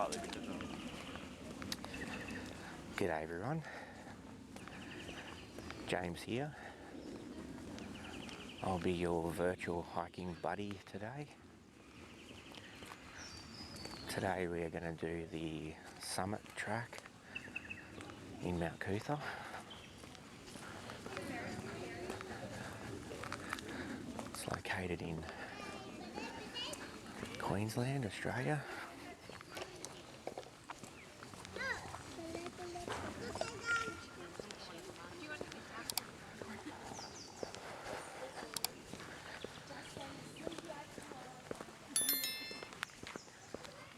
partly because of... G'day everyone, James here. I'll be your virtual hiking buddy today. Today we are going to do the summit track in Mt Coot-tha. It's located in Queensland, Australia.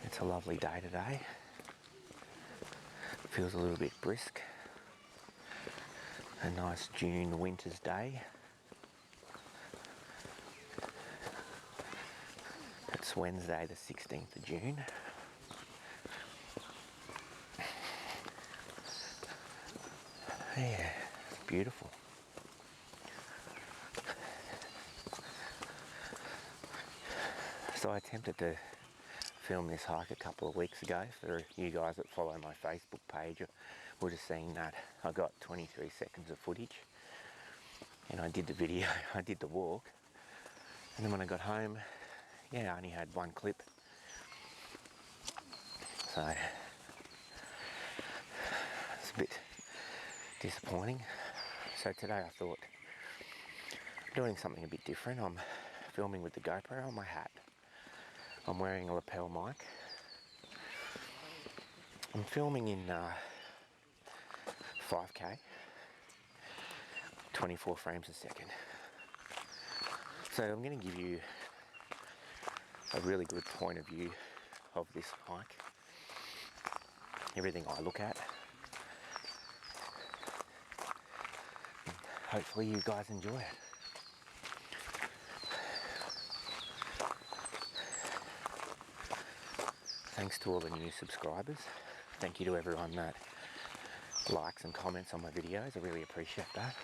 It's a lovely day today. Feels a little bit brisk. A nice June winter's day. It's Wednesday the 16th of June. Yeah, it's beautiful. So I attempted to film this hike a couple of weeks ago. For you guys that follow my Facebook page would have seen that I got 23 seconds of footage, and I did the video, I did the walk, and then when I got home, yeah, I only had one clip. So it's a bit disappointing. So today I thought I'm doing something a bit different. I'm filming with the GoPro on my hat. I'm wearing a lapel mic. I'm filming in 5K, 24 frames a second. So I'm going to give you a really good point of view of this hike. Everything I look at. And hopefully you guys enjoy it. Thanks to all the new subscribers. Thank you to everyone that likes and comments on my videos. I really appreciate that.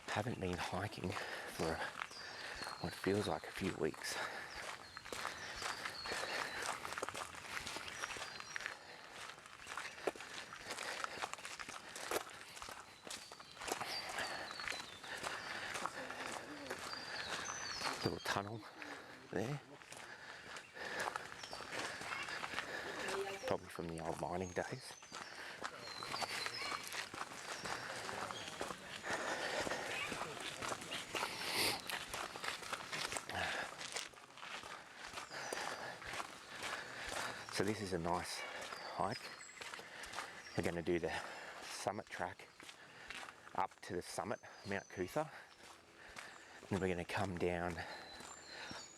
Haven't been hiking for what feels like a few weeks. Little tunnel there, probably from the old mining days. So this is a nice hike. We're going to do the summit track up to the summit, Mt Coot-tha. And we're going to come down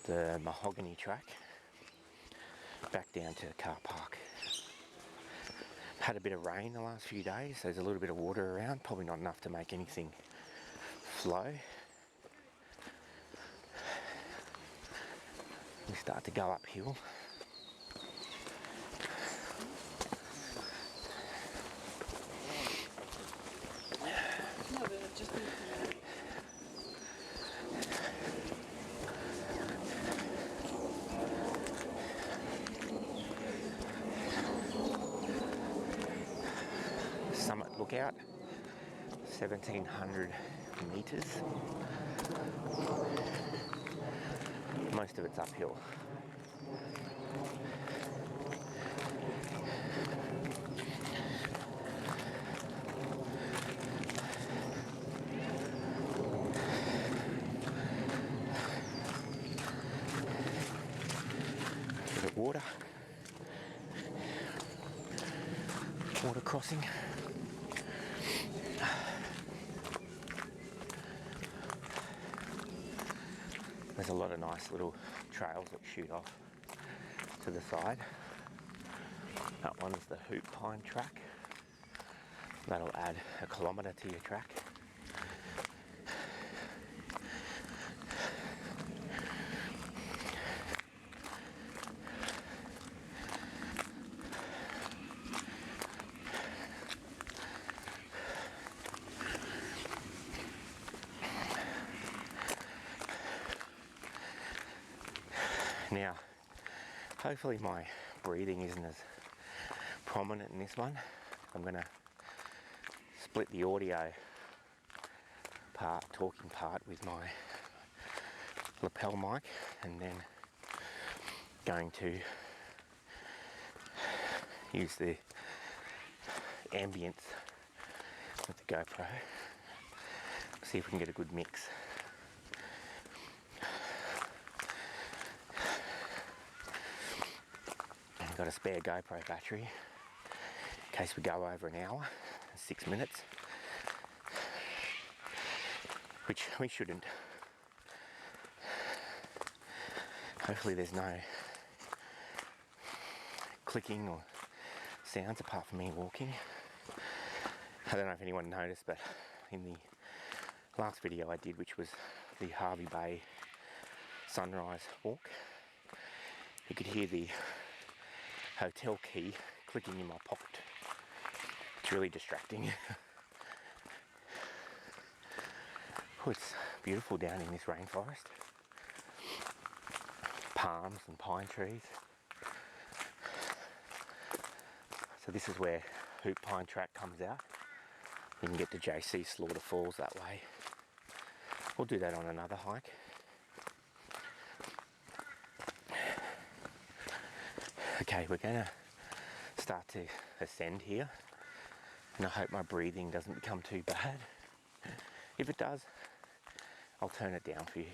the Mahogany track back down to the car park. Had a bit of rain the last few days, so there's a little bit of water around, probably not enough to make anything flow. We start to go uphill. Summit lookout, 1700 meters. Most of it's uphill. Bit of water crossing. There's a lot of nice little trails that shoot off to the side. That one's the Hoop Pine track. That'll add a kilometre to your track. Now, hopefully my breathing isn't as prominent in this one. I'm going to split the audio part, talking part, with my lapel mic, and then going to use the ambience with the GoPro. See if we can get a good mix. I've got a spare GoPro battery in case we go over an hour, 6 minutes, which we shouldn't. Hopefully there's no clicking or sounds apart from me walking. I don't know if anyone noticed, but in the last video I did, which was the Hervey Bay sunrise walk, you could hear the hotel key clicking in my pocket. It's really distracting. Oh, it's beautiful down in this rainforest. Palms and pine trees. So this is where Hoop Pine Track comes out. You can get to JC Slaughter Falls that way. We'll do that on another hike. Okay, we're going to start to ascend here, and I hope my breathing doesn't become too bad. If it does, I'll turn it down for you.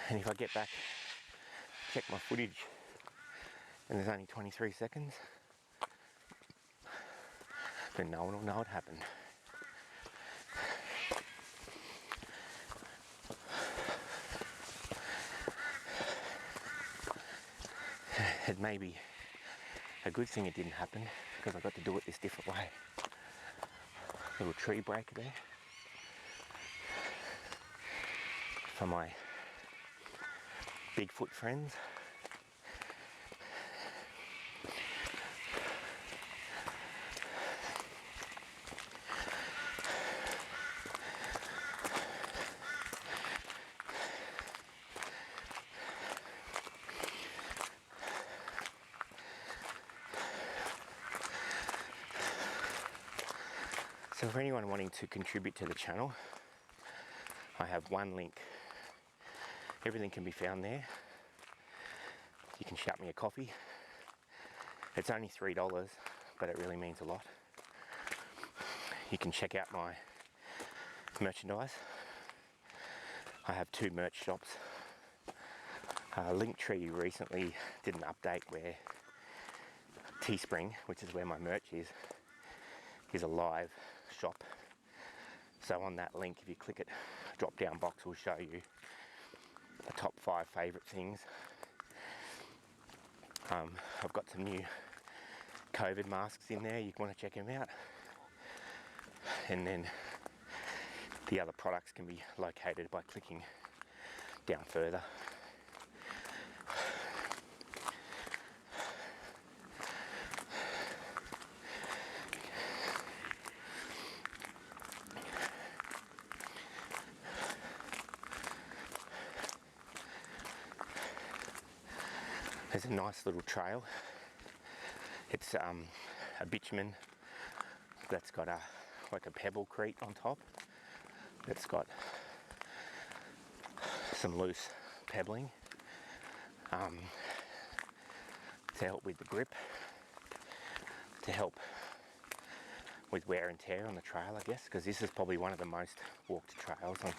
And if I get back, check my footage, and there's only 23 seconds, then no one will know what happened. It may be a good thing it didn't happen, because I got to do it this different way. Little tree break there for my Bigfoot friends. So for anyone wanting to contribute to the channel, I have one link. Everything can be found there. You can shout me a coffee. It's only $3, but it really means a lot. You can check out my merchandise. I have 2 merch shops. Linktree recently did an update where Teespring, which is where my merch is a live shop. So on that link, if you click it, a drop down box will show you the top 5 favourite things. I've got some new COVID masks in there, you want to check them out. And then the other products can be located by clicking down further. There's a nice little trail. It's a bitumen that's got like a pebblecrete on top. It's got some loose pebbling to help with the grip, to help with wear and tear on the trail, I guess, because this is probably one of the most walked trails on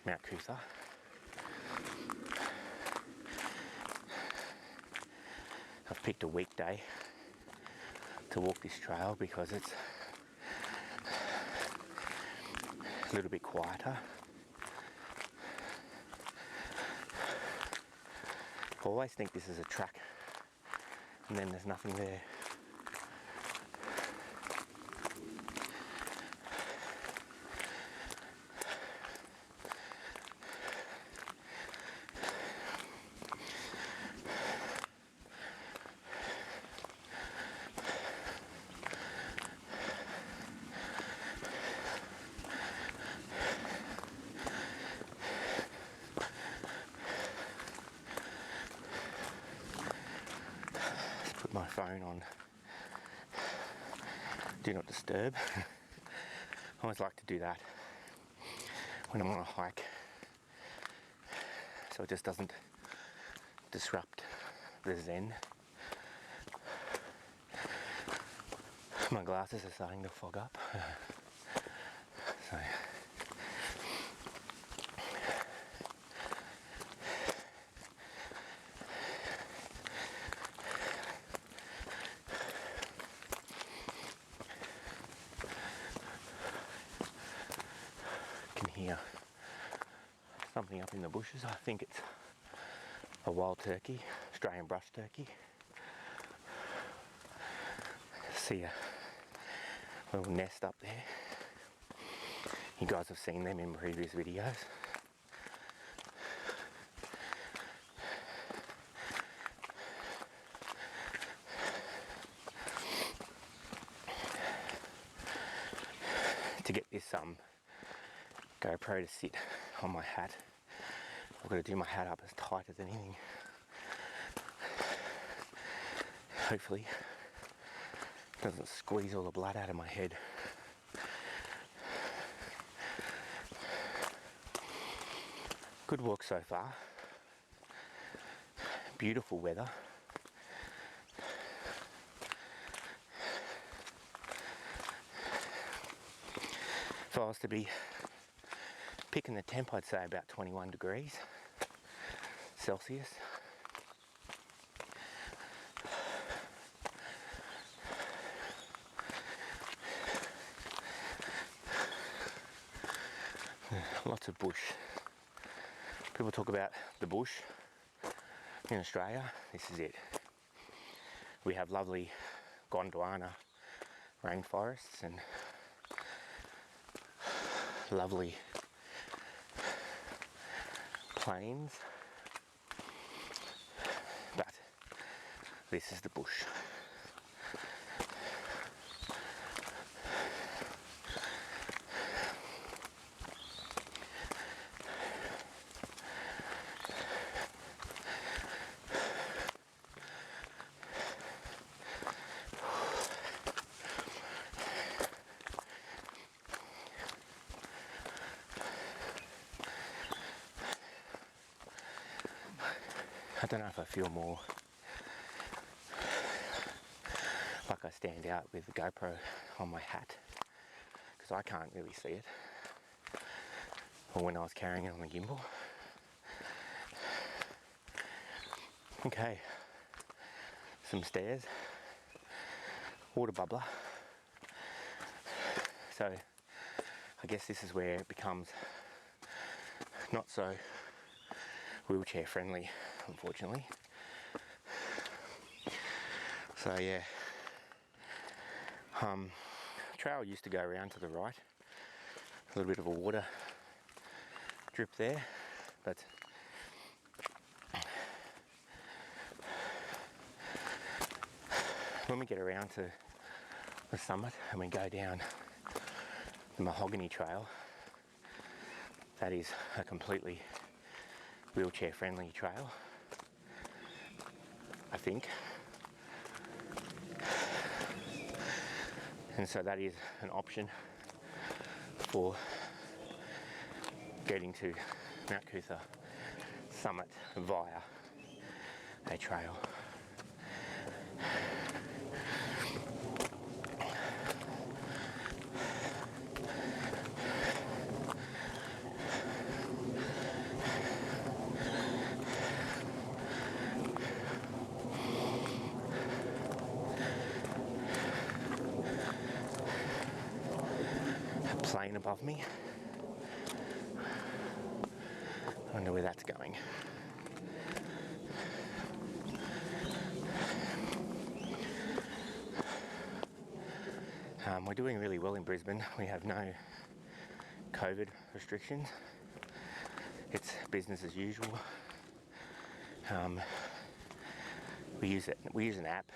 Mt Coot-tha. I've picked a weekday to walk this trail because it's a little bit quieter. I always think this is a track and then there's nothing there. phone on do not disturb. I always like to do that when I'm on a hike, so it just doesn't disrupt the zen. My glasses are starting to fog up, so I can hear something up in the bushes. I think it's a wild turkey, Australian brush turkey. See a little nest up there. You guys have seen them in previous videos. To get this GoPro to sit on my hat, I've got to do my hat up as tight as anything. Hopefully it doesn't squeeze all the blood out of my head. Good walk so far. Beautiful weather. If I was to be picking the temp, I'd say about 21 degrees Celsius. Lots of bush. People talk about the bush in Australia. This is it. We have lovely Gondwana rainforests and lovely plains, but this is the bush. I don't know if I feel more like I stand out with the GoPro on my hat, because I can't really see it, or when I was carrying it on the gimbal. Okay, some stairs, water bubbler. So I guess this is where it becomes not so wheelchair friendly, unfortunately. So yeah, trail used to go around to the right, a little bit of a water drip there, but when we get around to the summit and we go down the Mahogany trail, that is a completely wheelchair friendly trail, I think. And so that is an option for getting to Mt Coot-tha summit via a trail. Plane above me. I wonder where that's going. We're doing really well in Brisbane. We have no COVID restrictions. It's business as usual. We use an app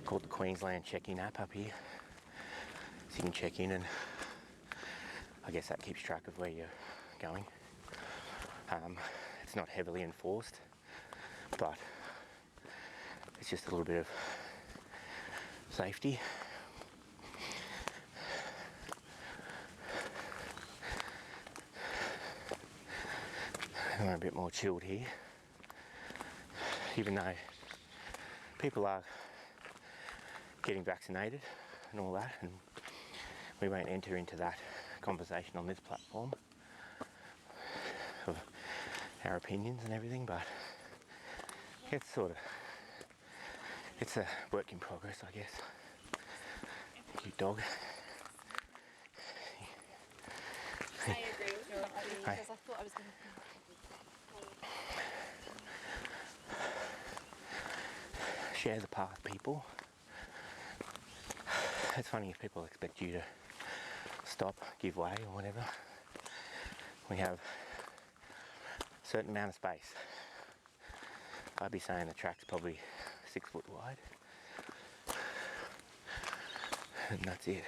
called the Queensland check-in app up here. So you can check in, and I guess that keeps track of where you're going. It's not heavily enforced, but it's just a little bit of safety. And I'm a bit more chilled here, even though people are getting vaccinated and all that, and we won't enter into that conversation on this platform of our opinions and everything, but it's a work in progress, I guess. Cute dog. I agree with you because I thought I was going to. Share the path, people. It's funny if people expect you to stop, give way or whatever. We have a certain amount of space. I'd be saying the track's probably 6 foot wide. And that's it.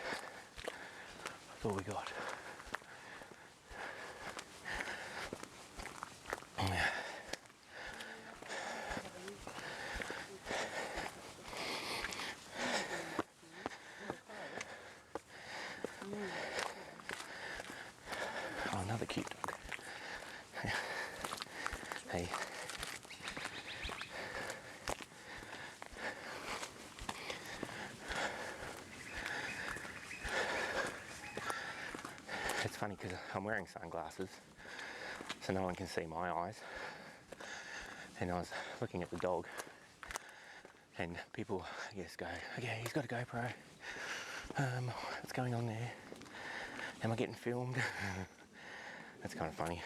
That's all we got. Oh, another cute dog. Hey. It's funny because I'm wearing sunglasses, so no one can see my eyes. And I was looking at the dog, and people, I guess, go, okay, he's got a GoPro. What's going on there? Am I getting filmed? That's kind of funny.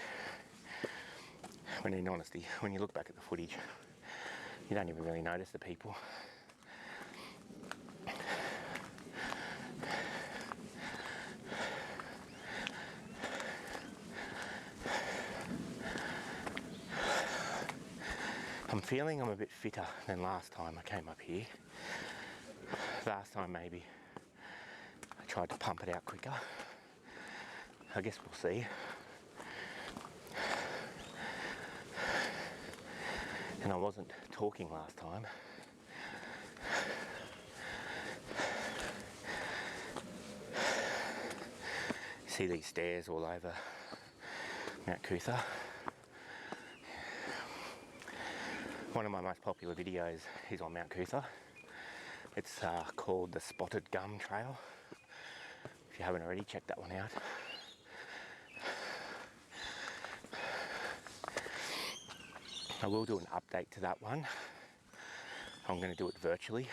When in honesty, when you look back at the footage, you don't even really notice the people. I'm feeling I'm a bit fitter than last time I came up here. Last time maybe I tried to pump it out quicker. I guess we'll see. And I wasn't talking last time. You see these stairs all over Mt Coot-tha. One of my most popular videos is on Mt Coot-tha. It's called the Spotted Gum Trail. If you haven't already, check that one out. I will do an update to that one. I'm going to do it virtually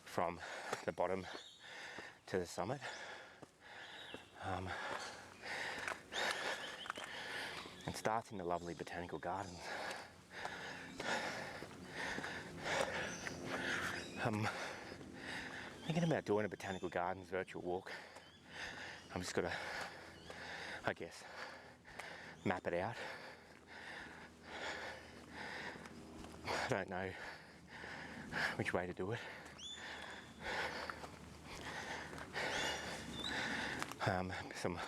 from the bottom to the summit. It starts in the lovely botanical gardens. Thinking about doing a botanical gardens virtual walk. I'm just got to, I guess, map it out. I don't know which way to do it. Some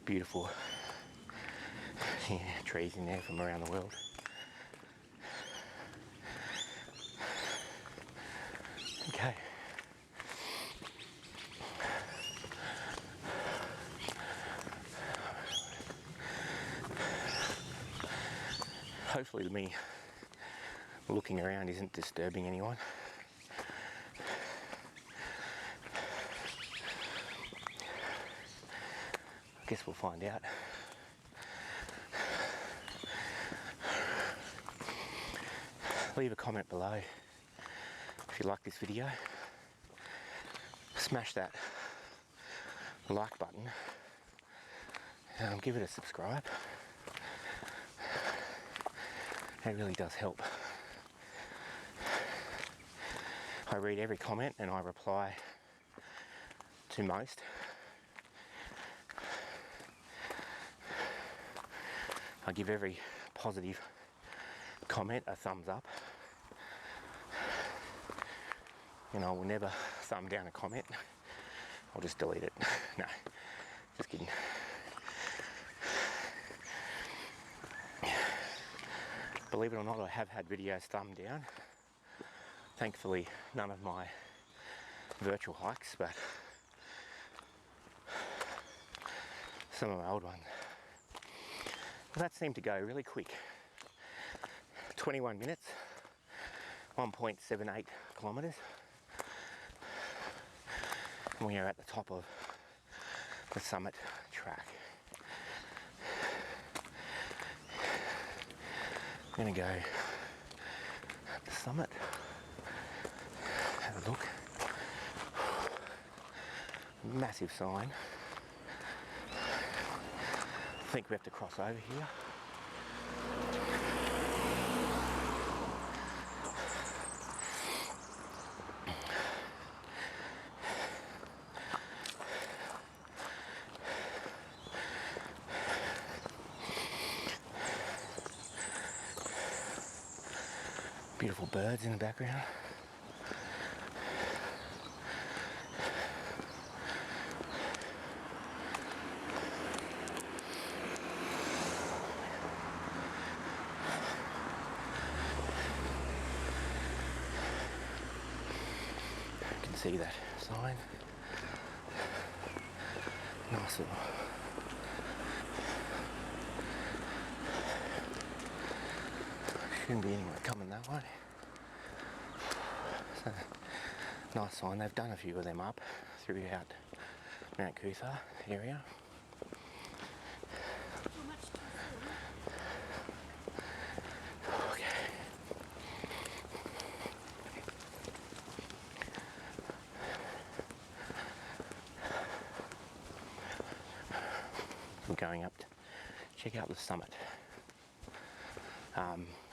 beautiful trees in there from around the world. Okay. Hopefully me looking around isn't disturbing anyone. I guess we'll find out. Leave a comment below if you like this video. Smash that like button. Give it a subscribe. It really does help. I read every comment and I reply to most. I give every positive comment a thumbs up. And I will never thumb down a comment. I'll just delete it. No, just kidding. Believe it or not, I have had videos thumbed down. Thankfully, none of my virtual hikes, but some of my old ones. Well, that seemed to go really quick. 21 minutes, 1.78 kilometres. And we are at the top of the summit track. I'm going to go up the summit, have a look. Massive sign. I think we have to cross over here. Beautiful birds in the background. You can see that sign. Nice little. Shouldn't be anyone coming that way. So, nice sign. They've done a few of them up throughout Mt Coot-tha area. Okay. I'm going up to check out the summit.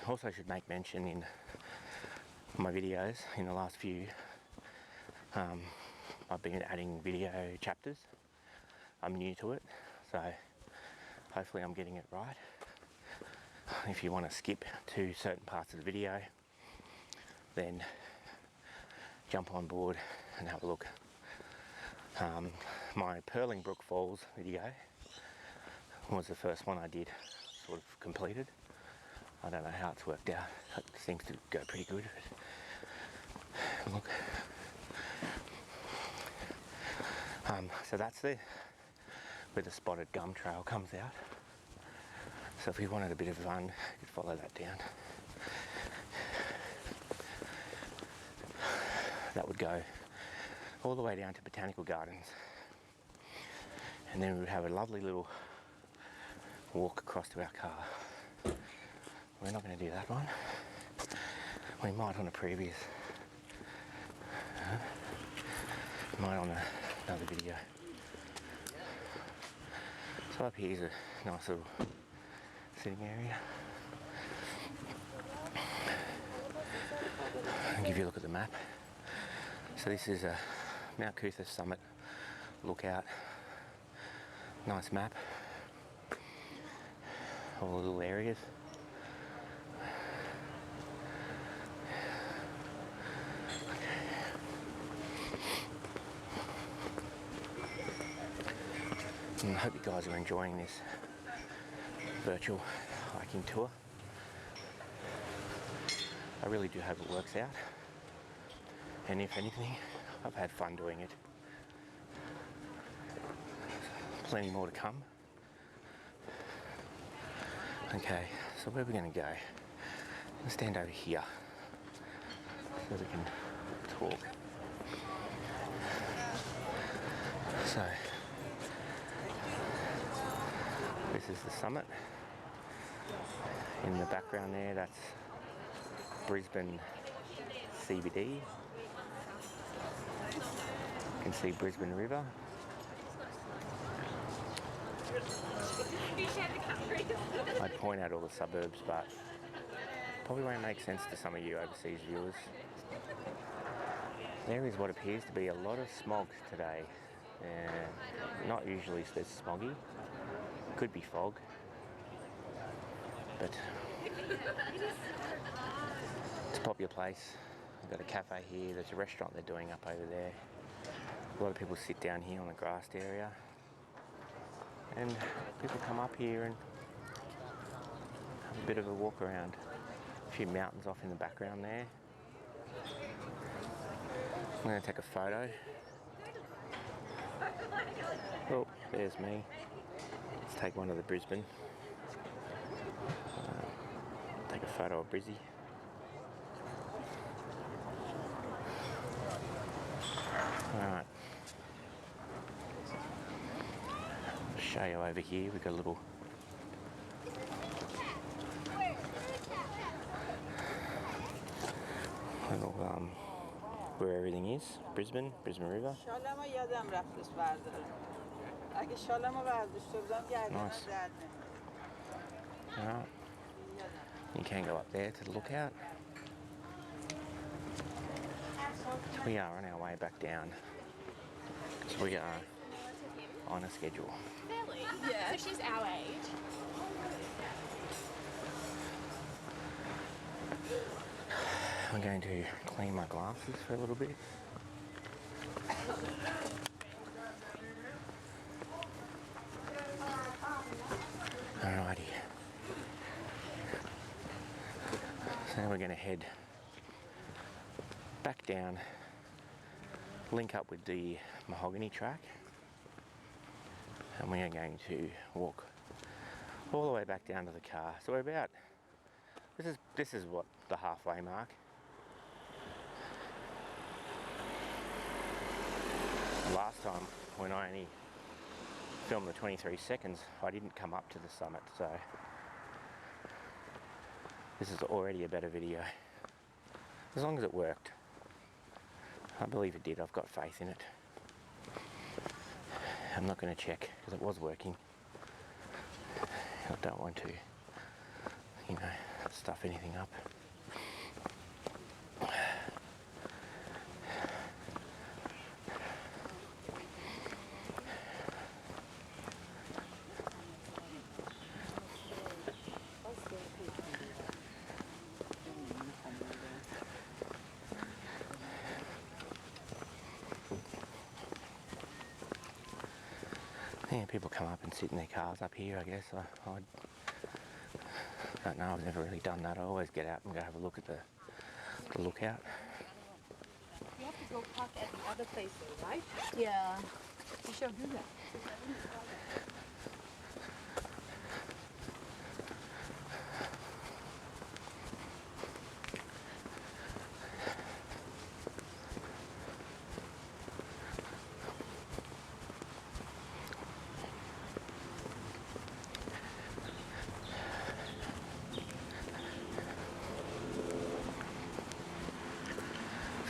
Also should make mention in my videos in the last few, I've been adding video chapters. I'm new to it, so hopefully I'm getting it right. If you want to skip to certain parts of the video, then jump on board and have a look. My Purlingbrook Falls video was the first one I did, sort of completed. I don't know how it's worked out. It seems to go pretty good. Look. So that's where the spotted gum trail comes out. So if you wanted a bit of fun, you could follow that down. That would go all the way down to Botanical Gardens. And then we would have a lovely little walk across to our car. We're not going to do that one. We might on a previous. Might on another video. So up here is a nice little sitting area. I'll give you a look at the map. So this is a Mt Coot-tha summit lookout. Nice map. All the little areas. And I hope you guys are enjoying this virtual hiking tour. I really do hope it works out. And if anything, I've had fun doing it. Plenty more to come. Okay, so where are we going to go? Let's stand over here so we can talk. So, this is the summit. In the background there, that's Brisbane CBD. You can see Brisbane River. I'd point out all the suburbs, but probably won't make sense to some of you overseas viewers. There is what appears to be a lot of smog today. Not usually this smoggy. Could be fog, but it's a popular place. I've got a cafe here. There's a restaurant they're doing up over there. A lot of people sit down here on the grassed area, and people come up here and have a bit of a walk around. A few mountains off in the background there. I'm going to take a photo. Oh, there's me. Let's take one of the Brisbane. Take a photo of Brizzy. Alright. Show you over here. We've got a little where everything is. Brisbane River. Nice. Alright. You can go up there to the lookout. We are on our way back down. So we are on a schedule. Really? Yeah. So she's our age. I'm going to clean my glasses for a little bit. Alrighty. So now we're going to head back down, link up with the Mahogany track, and we are going to walk all the way back down to the car. So we're about, this is what, the halfway mark. Last time when I only filmed the 23 seconds, I didn't come up to the summit, so this is already a better video. As long as it worked. I believe it did, I've got faith in it. I'm not going to check because it was working. I don't want to, you know, stuff anything up. Yeah, people come up and sit in their cars up here, I guess. I don't know, I've never really done that. I always get out and go have a look at the lookout. You have to go park at the other place though, right? Yeah. You shall do that.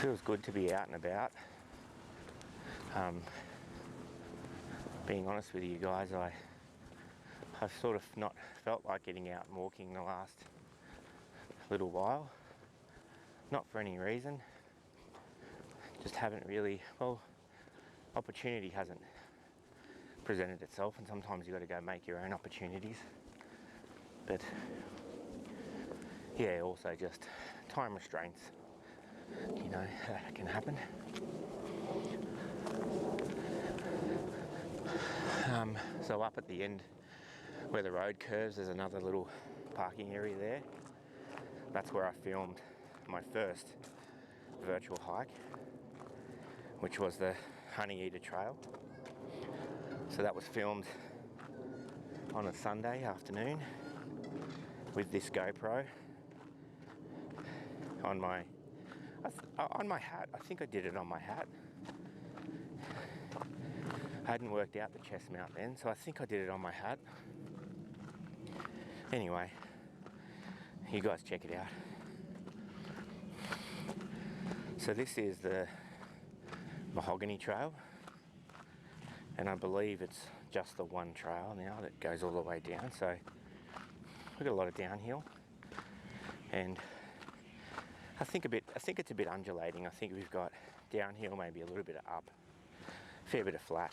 Feels good to be out and about. Being honest with you guys, I've sort of not felt like getting out and walking the last little while. Not for any reason. Just haven't really, well, opportunity hasn't presented itself, and sometimes you've got to go make your own opportunities. But yeah, also just time restraints. You know, that can happen. So up at the end where the road curves, there's another little parking area there. That's where I filmed my first virtual hike, which was the Honey Eater Trail. So that was filmed on a Sunday afternoon with this GoPro on my hat. I think I did it on my hat. I hadn't worked out the chest mount then, so I think I did it on my hat. Anyway, you guys check it out. So this is the Mahogany Trail, and I believe it's just the one trail now that goes all the way down. So we've got a lot of downhill, and I think it's a bit undulating. I think we've got downhill, maybe a little bit of up, fair bit of flat,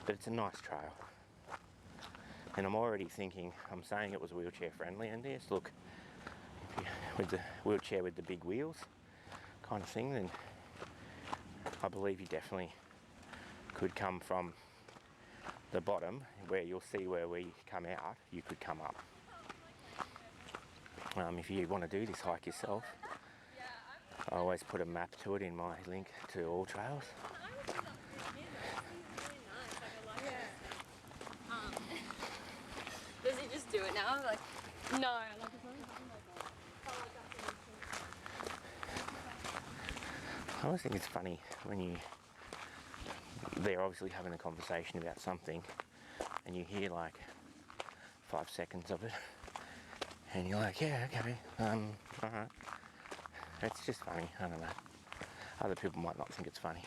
but it's a nice trail. And I'm already thinking, I'm saying it was wheelchair friendly, and yes, look, with the wheelchair with the big wheels kind of thing, then I believe you definitely could come from the bottom, where you'll see where we come out, you could come up. if you want to do this hike yourself. I always put a map to it in my link to All Trails. Does he just do it now? Like, no. Like, I always think it's funny when they're obviously having a conversation about something and you hear like 5 seconds of it and you're like, yeah, okay, alright. It's just funny, I don't know. Other people might not think it's funny.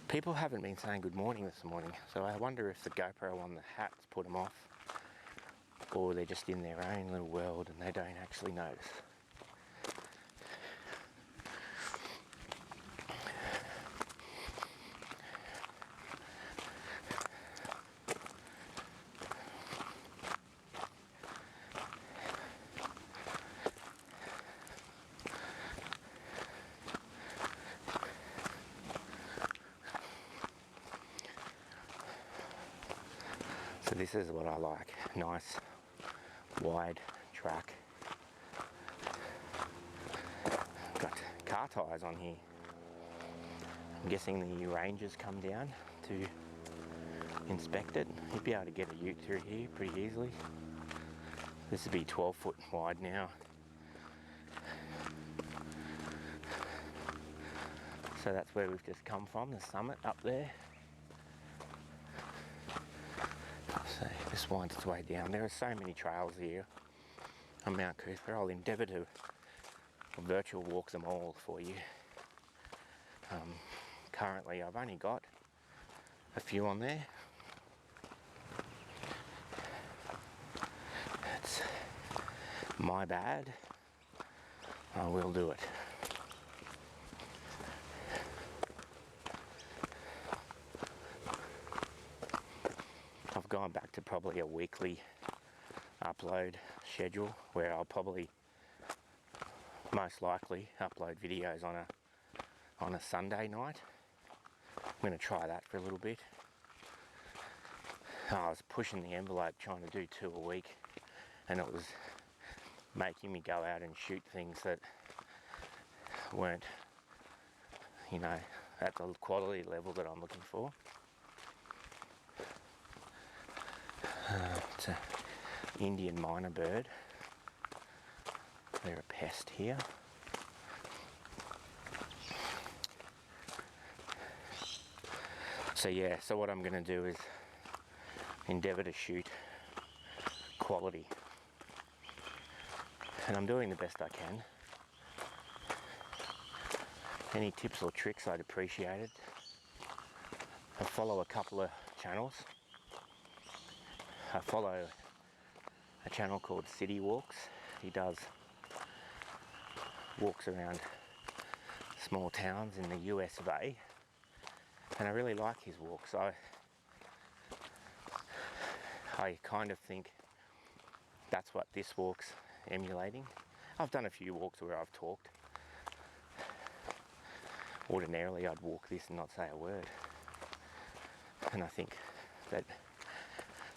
People haven't been saying good morning this morning, so I wonder if the GoPro on the hat's put them off, or they're just in their own little world and they don't actually notice. So this is what I like, nice wide track. Got car tyres on here. I'm guessing the rangers come down to inspect it. You'd be able to get a ute through here pretty easily. This would be 12 foot wide now. So that's where we've just come from, the summit up there. So this winds its way down. There are so many trails here on Mt Coot-tha. I'll endeavour to virtual walk them all for you. Currently I've only got a few on there. It's my bad. I will do it. I've gone back to probably a weekly upload schedule where I'll probably most likely upload videos on a Sunday night. I'm going to try that for a little bit. I was pushing the envelope trying to do 2 a week, and it was making me go out and shoot things that weren't, you know, at the quality level that I'm looking for. It's an Indian miner bird. They're a pest here. So yeah, so what I'm going to do is endeavour to shoot quality. And I'm doing the best I can. Any tips or tricks I'd appreciate it. I follow a couple of channels. I follow a channel called City Walks. He does walks around small towns in the US of A. And I really like his walks. I kind of think that's what this walk's emulating. I've done a few walks where I've talked. Ordinarily I'd walk this and not say a word. And I think that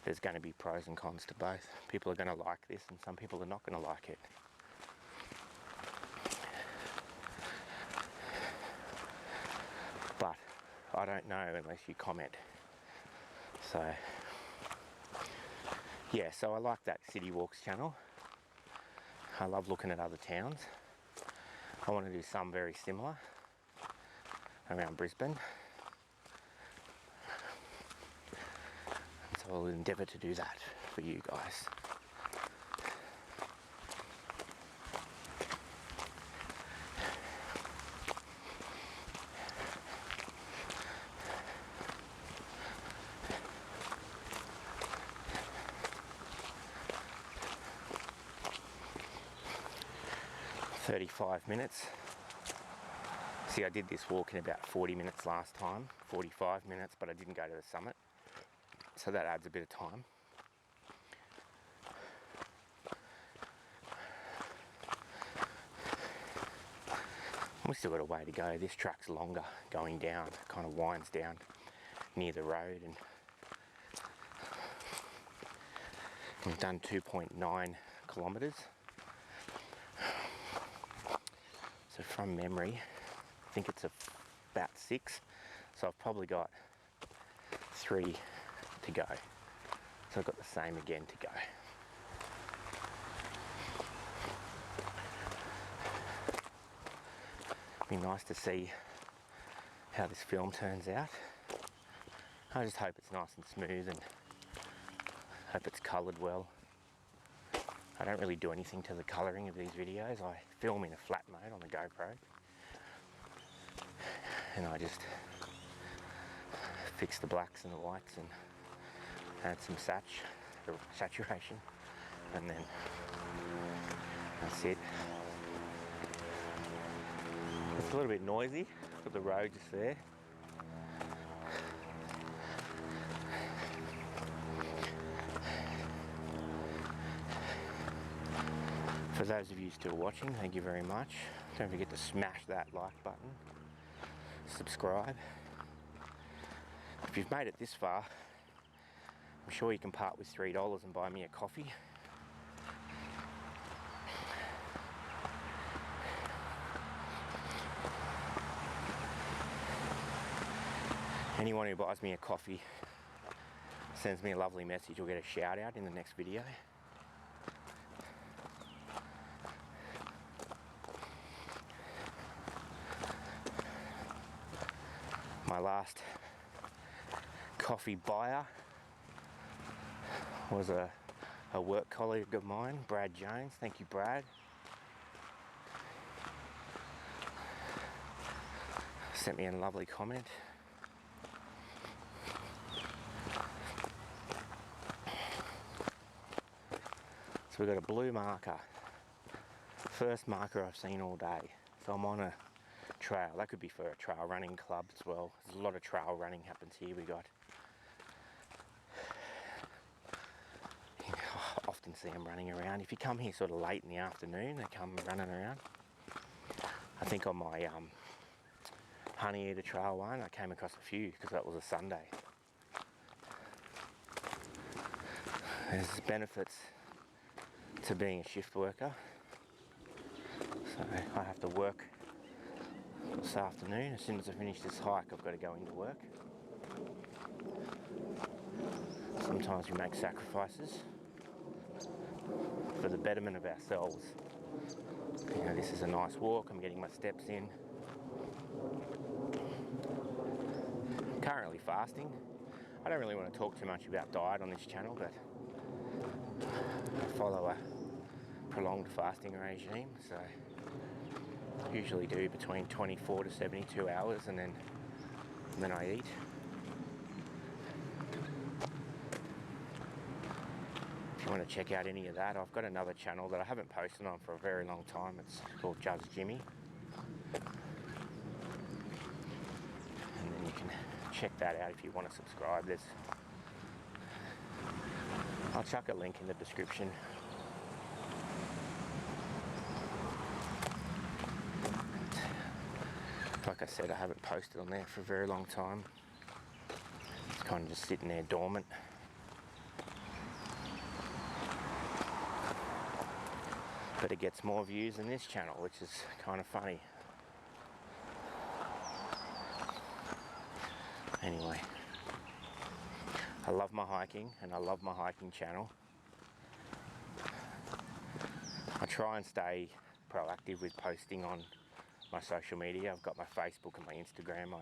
there's going to be pros and cons to both. People are going to like this and some people are not going to like it. But I don't know unless you comment. So yeah, so I like that City Walks channel. I love looking at other towns. I want to do some very similar around Brisbane. So I'll endeavour to do that for you guys. "35 minutes. See, I did this walk in about 40 minutes last time, 45 minutes, but I didn't go to the summit. So that adds a bit of time. We still got a way to go. This track's longer going down, it kind of winds down near the road, and We've done 2.9 kilometres. So from memory, I think it's about 6. So I've probably got 3 to go. So I've got the same again to go. Be nice to see how this film turns out. I just hope it's nice and smooth and hope it's coloured well. I don't really do anything to the colouring of these videos. I film in a flat mode on the GoPro and I just fix the blacks and the whites and add some saturation, and then that's it. It's a little bit noisy, but the road just there. For those of you still watching, thank you very much. Don't forget to smash that like button, subscribe. If you've made it this far, I'm sure you can part with $3 and buy me a coffee. Anyone who buys me a coffee, sends me a lovely message, will get a shout out in the next video. My last coffee buyer was a work colleague of mine, Brad Jones. Thank you, Brad. Sent me a lovely comment. So we've got a blue marker. First marker I've seen all day. So I'm on a trail. That could be for a trail running club as well. There's a lot of trail running happens here. We got, I often see them running around. If you come here sort of late in the afternoon, they come running around. I think on my Honey Eater Trail one, I came across a few because that was a Sunday. There's benefits to being a shift worker. So I have to work this afternoon. As soon as I finish this hike, I've got to go into work. Sometimes we make sacrifices for the betterment of ourselves. You know, this is a nice walk. I'm getting my steps in. I'm currently fasting. I don't really want to talk too much about diet on this channel, but I follow a prolonged fasting regime, so I usually do between 24 to 72 hours and then I eat. If you want to check out any of that, I've got another channel that I haven't posted on for a very long time. It's called Judge Jimmy. And then you can check that out if you want to subscribe. I'll chuck a link in the description. Like I said, I haven't posted on there for a very long time. It's kind of just sitting there dormant. But it gets more views than this channel, which is kind of funny. Anyway, I love my hiking and I love my hiking channel. I try and stay proactive with posting on my social media. I've got my Facebook and my Instagram.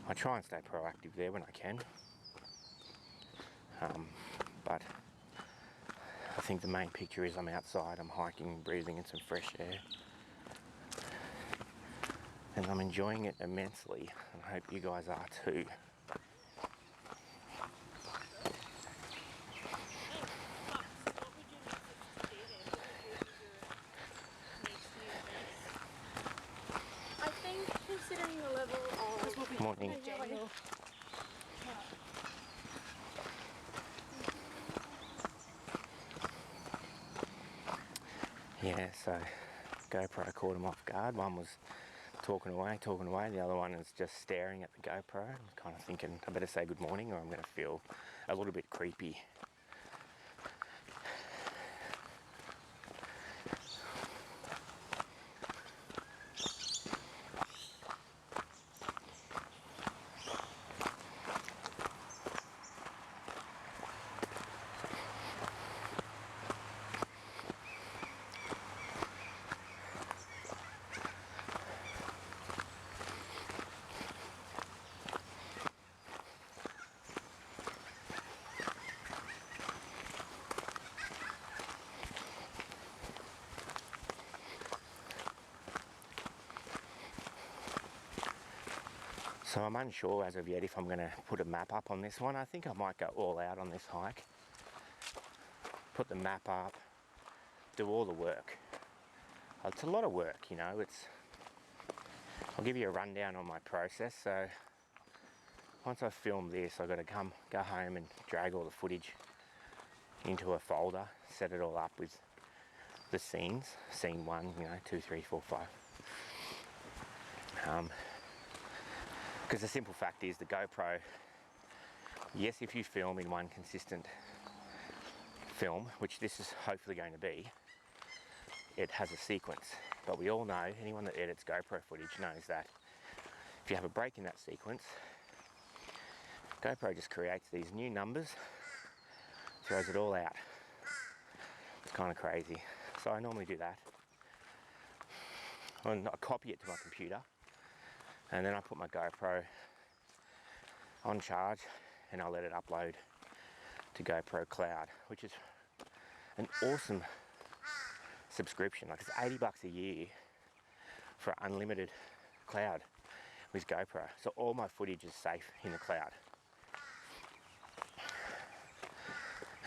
I try and stay proactive there when I can. But I think the main picture is I'm outside, I'm hiking, breathing in some fresh air. And I'm enjoying it immensely, and I hope you guys are too. I think considering the level of Morning. general. Yeah, so GoPro caught them off guard. One was talking away. The other one is just staring at the GoPro. I'm kind of thinking I better say good morning or I'm going to feel a little bit creepy. So I'm unsure as of yet if I'm going to put a map up on this one. I think I might go all out on this hike. Put the map up, do all the work. It's a lot of work, you know. I'll give you a rundown on my process. So once I film this, I've got to go home and drag all the footage into a folder, set it all up with the scenes, scene 1, you know, 2, 3, 4, 5. Because the simple fact is the GoPro, yes, if you film in one consistent film, which this is hopefully going to be, it has a sequence. But we all know, anyone that edits GoPro footage knows that if you have a break in that sequence, GoPro just creates these new numbers, throws it all out. It's kind of crazy. So I normally do that. And I copy it to my computer, and then I put my GoPro on charge and I'll let it upload to GoPro Cloud, which is an awesome subscription. Like, it's $80 a year for unlimited cloud with GoPro. So all my footage is safe in the cloud.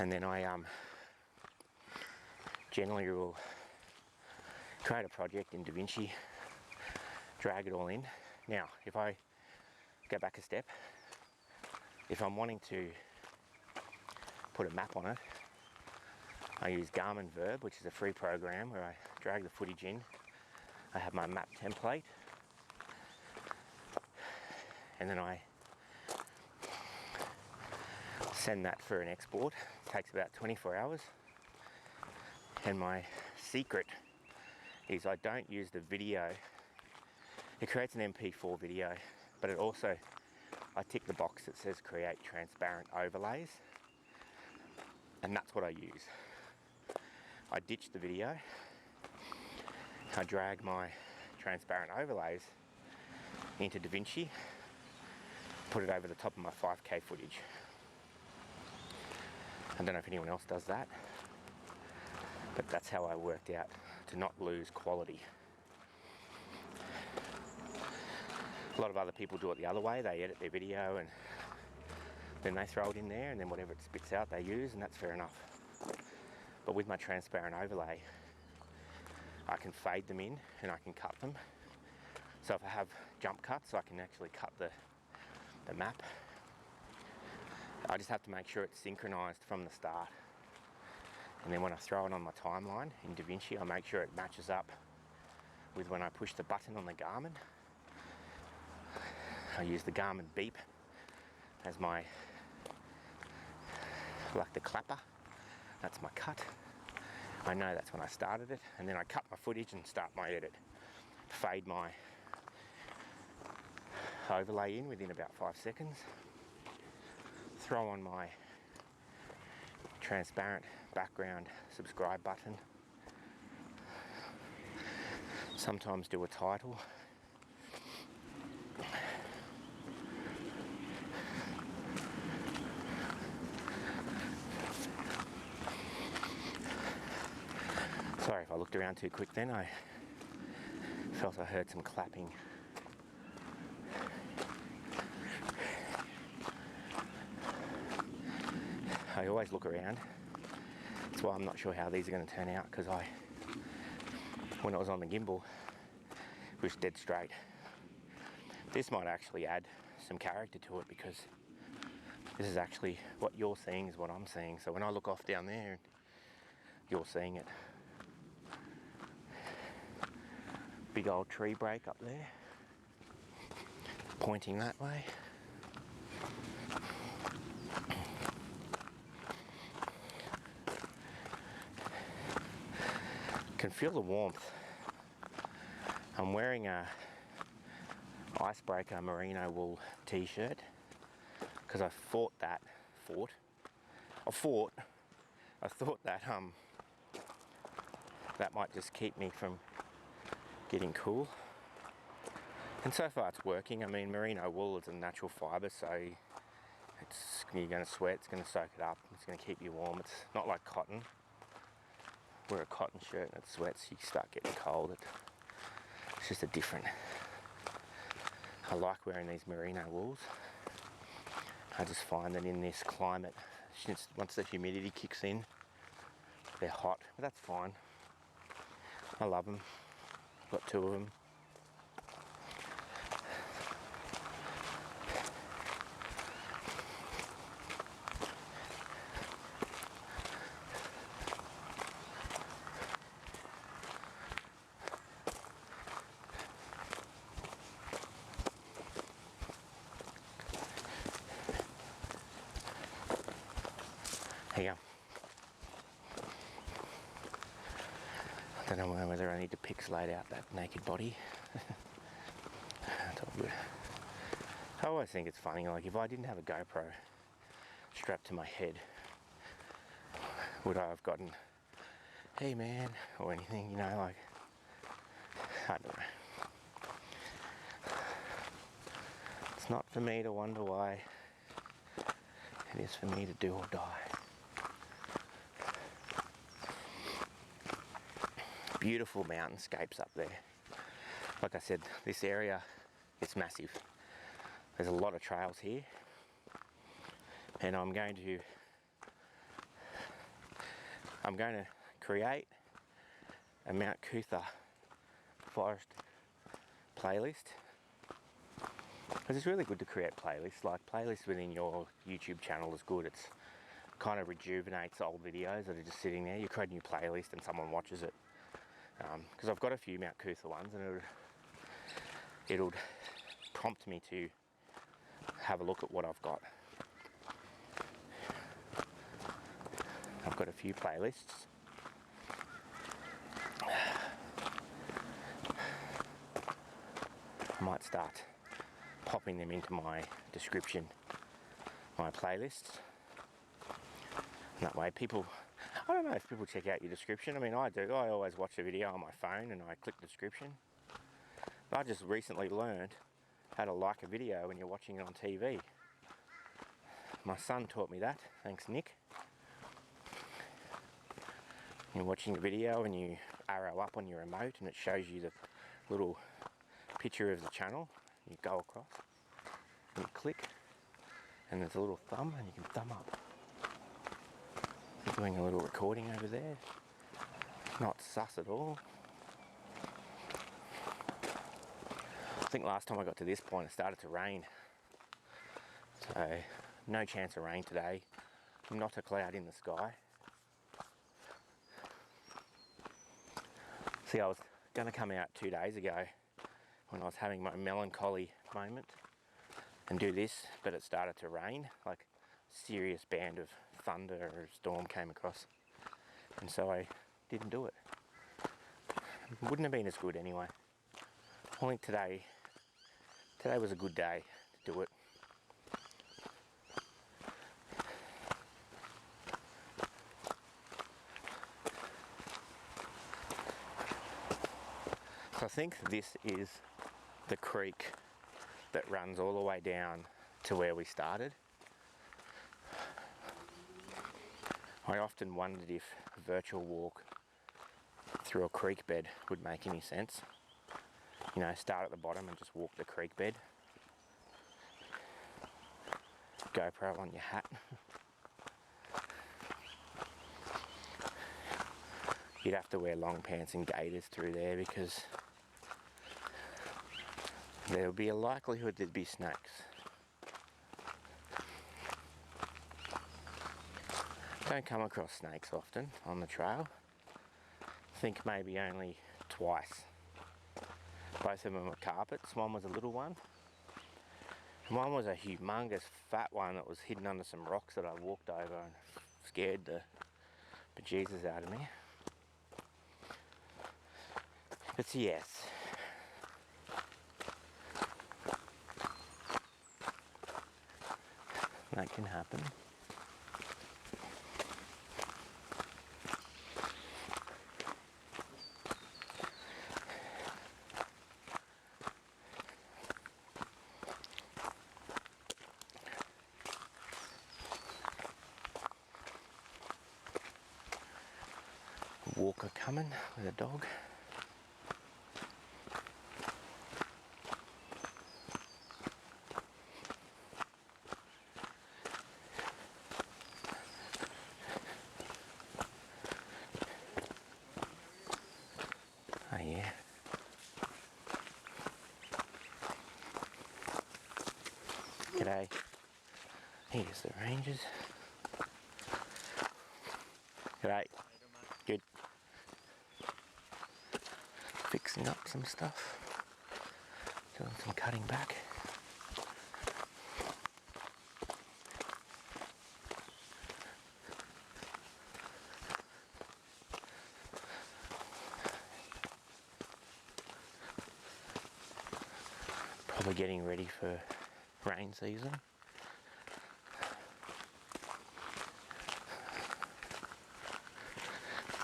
And then I generally will create a project in DaVinci, drag it all in. Now, if I go back a step, if I'm wanting to put a map on it, I use Garmin Verb, which is a free program where I drag the footage in. I have my map template, and then I send that for an export. It takes about 24 hours. And my secret is I don't use the video. It creates an MP4 video, but it also, I tick the box that says create transparent overlays, and that's what I use. I ditch the video, I drag my transparent overlays into DaVinci, put it over the top of my 5K footage. I don't know if anyone else does that, but that's how I worked out to not lose quality. A lot of other people do it the other way. They edit their video and then they throw it in there, and then whatever it spits out they use, and that's fair enough. But with my transparent overlay, I can fade them in and I can cut them. So if I have jump cuts, I can actually cut the map. I just have to make sure it's synchronized from the start. And then when I throw it on my timeline in DaVinci, I make sure it matches up with when I push the button on the Garmin. I use the Garmin beep as my, like the clapper. That's my cut. I know that's when I started it, and then I cut my footage and start my edit. Fade my overlay in within about 5 seconds. Throw on my transparent background subscribe button. Sometimes do a title. Sorry if I looked around too quick then. I felt I heard some clapping. I always look around. That's why I'm not sure how these are going to turn out, because when it was on the gimbal, it was dead straight. This might actually add some character to it, because this is actually what you're seeing is what I'm seeing. So when I look off down there, you're seeing it. Big old tree break up there, pointing that way. Can feel the warmth. I'm wearing a icebreaker merino wool t-shirt because I thought that that might just keep me from getting cool. And so far it's working. I mean, merino wool is a natural fibre, so you're going to sweat, it's going to soak it up, it's going to keep you warm. It's not like cotton. Wear a cotton shirt and it sweats, you start getting cold. It's just a different I like wearing these merino wools. I just find that in this climate, once the humidity kicks in, they're hot, but that's fine. I love them. Got 2 of them. There you go. I don't know whether I need to pixelate out that naked body. That's all good. I always think it's funny, like if I didn't have a GoPro strapped to my head, would I have gotten, hey man, or anything, you know, like, I don't know. It's not for me to wonder why, it is for me to do or die. Beautiful mountainscapes up there. Like I said, this area, it's massive. There's a lot of trails here, and I'm going to create a Mt Coot-tha forest playlist, because it's really good to create playlists. Like, playlists within your YouTube channel is good. It's kind of rejuvenates old videos that are just sitting there. You create a new playlist and someone watches it. Because I've got a few Mt Coot-tha ones, and it'll prompt me to have a look at what I've got. I've got a few playlists. I might start popping them into my description, my playlists. And that way people, I don't know if people check out your description. I mean, I do. I always watch a video on my phone and I click the description. But I just recently learned how to like a video when you're watching it on TV. My son taught me that. Thanks, Nick. You're watching the video and you arrow up on your remote and it shows you the little picture of the channel. You go across and you click, and there's a little thumb and you can thumb up. Doing a little recording over there. Not sus at all. I think last time I got to this point it started to rain. So no chance of rain today. Not a cloud in the sky. See, I was going to come out 2 days ago when I was having my melancholy moment and do this, but it started to rain. Like, serious band of thunder or storm came across, and so I didn't do it. Wouldn't have been as good anyway. I think today was a good day to do it. So I think this is the creek that runs all the way down to where we started. I often wondered if a virtual walk through a creek bed would make any sense. You know, start at the bottom and just walk the creek bed. GoPro on your hat. You'd have to wear long pants and gaiters through there because there would be a likelihood there'd be snakes. Don't come across snakes often on the trail. I think maybe only twice. Both of them were carpets. One was a little one, and one was a humongous fat one that was hidden under some rocks that I walked over and scared the bejesus out of me. But yes. That can happen. Walker coming with a dog. yeah. G'day. Here's the rangers. G'day. Good. Fixing up some stuff. Doing some cutting back. Probably getting ready for rain season.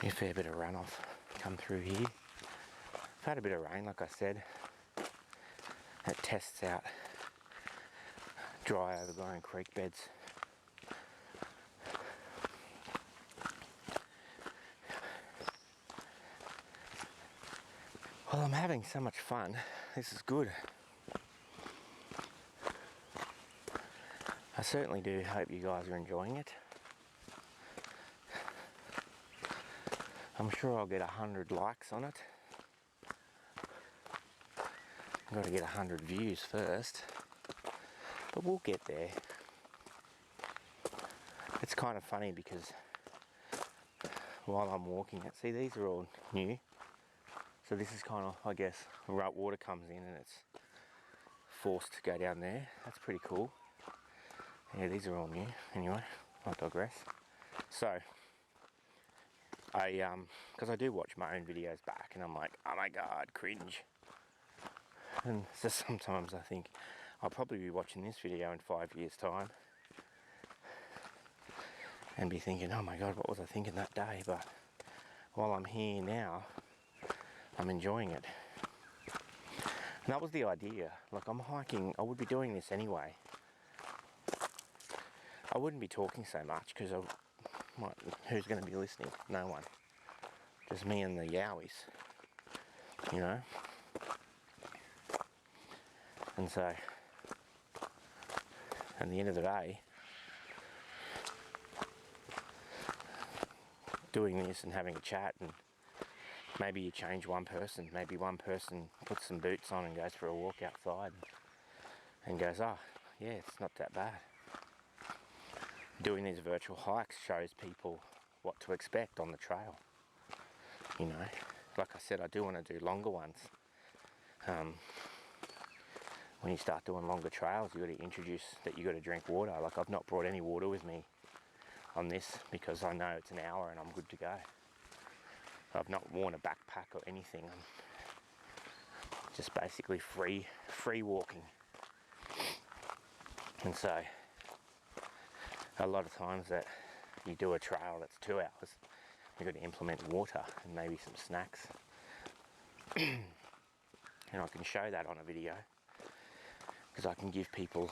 A fair bit of runoff come through here. I've had a bit of rain, like I said. It tests out dry overgrown creek beds. Well, I'm having so much fun. This is good. I certainly do hope you guys are enjoying it. I'm sure I'll get 100 likes on it. I've got to get 100 views first, but we'll get there. It's kind of funny because while I'm walking it, see, these are all new. So this is kind of, I guess, water comes in and it's forced to go down there. That's pretty cool. Yeah, these are all new. Anyway, I digress. So, because I do watch my own videos back and I'm like, oh my god, cringe. And so sometimes I think I'll probably be watching this video in 5 years' time and be thinking, oh my god, what was I thinking that day? But while I'm here now, I'm enjoying it. And that was the idea. Like, I'm hiking, I would be doing this anyway. I wouldn't be talking so much because who's going to be listening? No one. Just me and the yowies, you know. And so, at the end of the day, doing this and having a chat, and maybe you change one person. Maybe one person puts some boots on and goes for a walk outside and goes, oh, yeah, it's not that bad. Doing these virtual hikes shows people what to expect on the trail. You know, like I said, I do want to do longer ones. When you start doing longer trails, you got to introduce that you got to drink water. Like, I've not brought any water with me on this because I know it's an hour and I'm good to go. I've not worn a backpack or anything. I'm just basically free walking. And so, a lot of times that you do a trail that's 2 hours, you've got to implement water and maybe some snacks. And I can show that on a video because I can give people,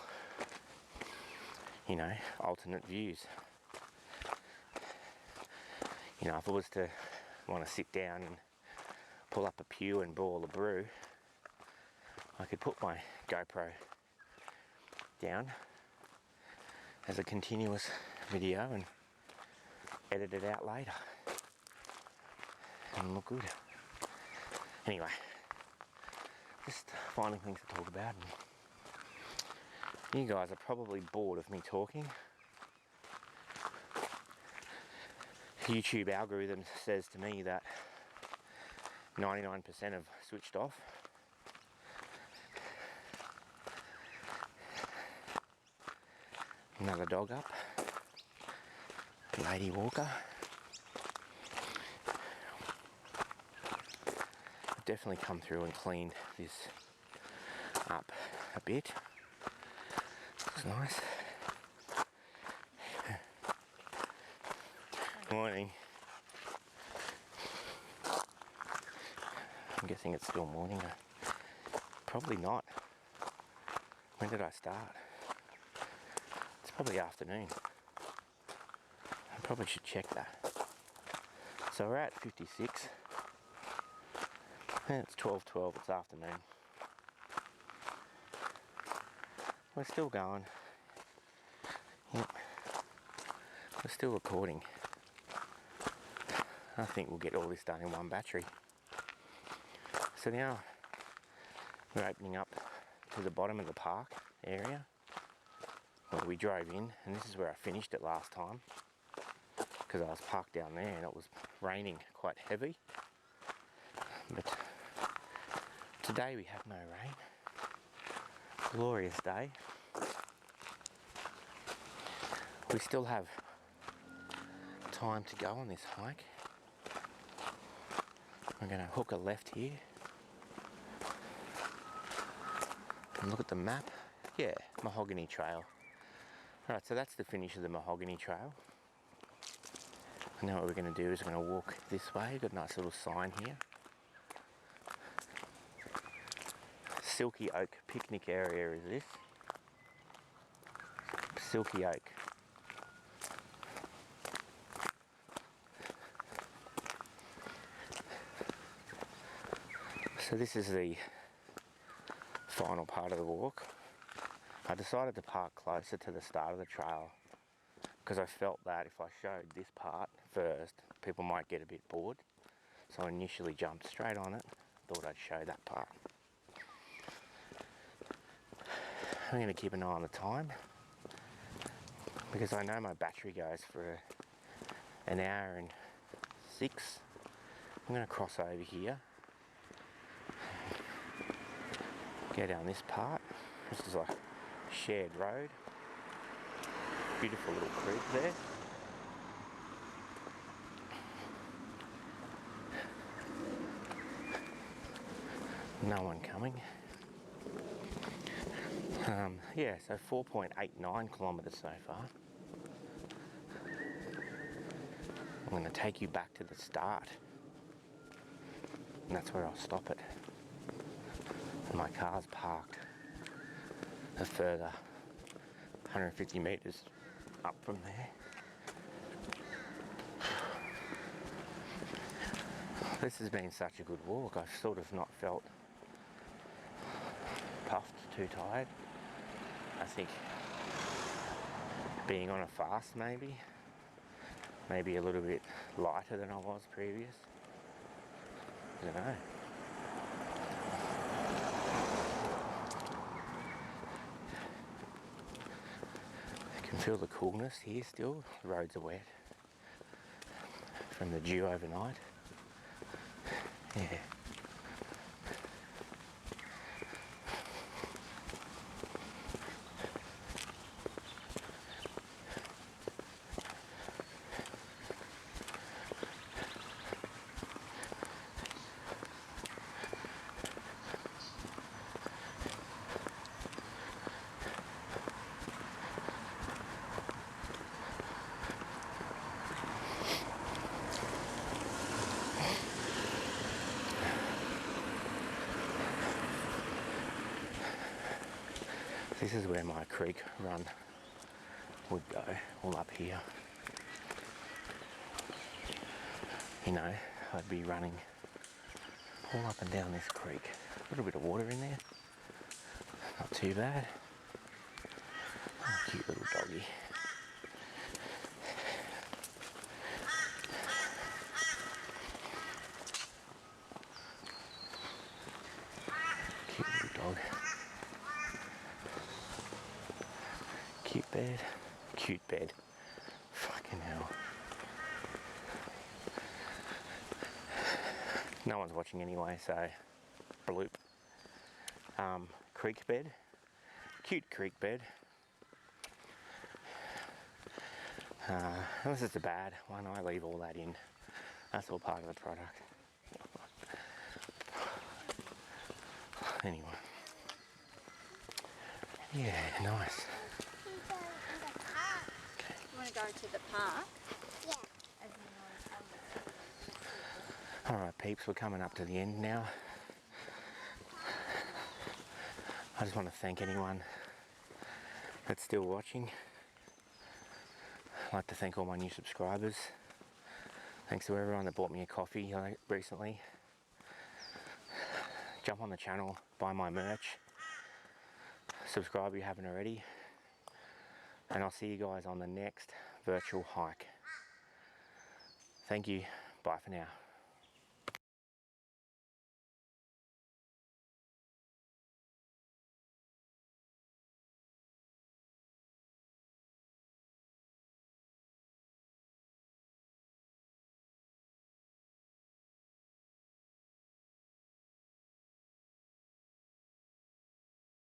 you know, alternate views. You know, if I was to want to sit down and pull up a pew and boil a brew, I could put my GoPro down as a continuous video and edit it out later and look good. Anyway, just finding things to talk about. And you guys are probably bored of me talking. YouTube algorithm says to me that 99% have switched off. Another dog up. Lady walker. I've definitely come through and cleaned this up a bit. It's nice. Morning. I'm guessing it's still morning. Probably not. When did I start? It's probably afternoon. I probably should check that. So we're at 56. And it's 12:12, it's afternoon. We're still going. Yep. We're still recording. I think we'll get all this done in one battery. So now we're opening up to the bottom of the park area where we drove in, and this is where I finished it last time because I was parked down there and it was raining quite heavy. But today we have no rain. Glorious day. We still have time to go on this hike. I'm going to hook a left here and look at the map. Yeah, Mahogany Trail. Alright, so that's the finish of the Mahogany Trail. And now what we're going to do is we're going to walk this way. Got a nice little sign here. Silky Oak picnic area is this. Silky Oak. So this is the final part of the walk. I decided to park closer to the start of the trail because I felt that if I showed this part first, people might get a bit bored. So I initially jumped straight on it, thought I'd show that part. I'm going to keep an eye on the time because I know my battery goes for an hour and 6. I'm going to cross over here. Go down this part. This is like a shared road. Beautiful little creek there. No one coming. Yeah, so 4.89 kilometres so far. I'm going to take you back to the start. And that's where I'll stop it. And my car's parked a further 150 metres up from there. This has been such a good walk. I've sort of not felt puffed, too tired. I think being on a fast maybe a little bit lighter than I was previous. I don't know. Feel the coolness here still. The roads are wet from the dew overnight. Yeah. This is where my creek run would go, all up here. You know, I'd be running all up and down this creek. A little bit of water in there, not too bad. Oh, cute little doggy. Cute little dog. Cute bed. Cute bed. Fucking hell. No one's watching anyway, so bloop. Creek bed. Cute creek bed. This is the bad one. I leave all that in. That's all part of the product. Anyway. Yeah, nice. You want to go to the park? Yeah. Alright peeps, we're coming up to the end now. I just want to thank anyone that's still watching. I'd like to thank all my new subscribers. Thanks to everyone that bought me a coffee recently. Jump on the channel, buy my merch. Subscribe if you haven't already. And I'll see you guys on the next virtual hike. Thank you. Bye for now.